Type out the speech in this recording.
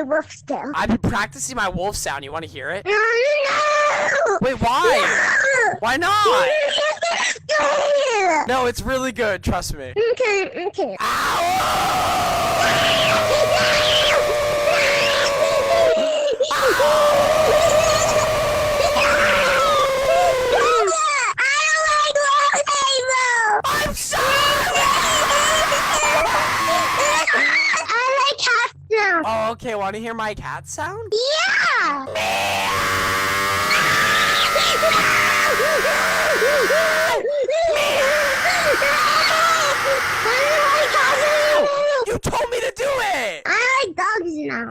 your wolf sound. I've been practicing my wolf sound. You want to hear it? No! Wait, why? No! Why not? No! No, it's really good. Trust me. Okay. I'm sorry! I like cat sound. Oh, okay. Want to hear my cat sound? Yeah! You told me to do it! I like dogs now.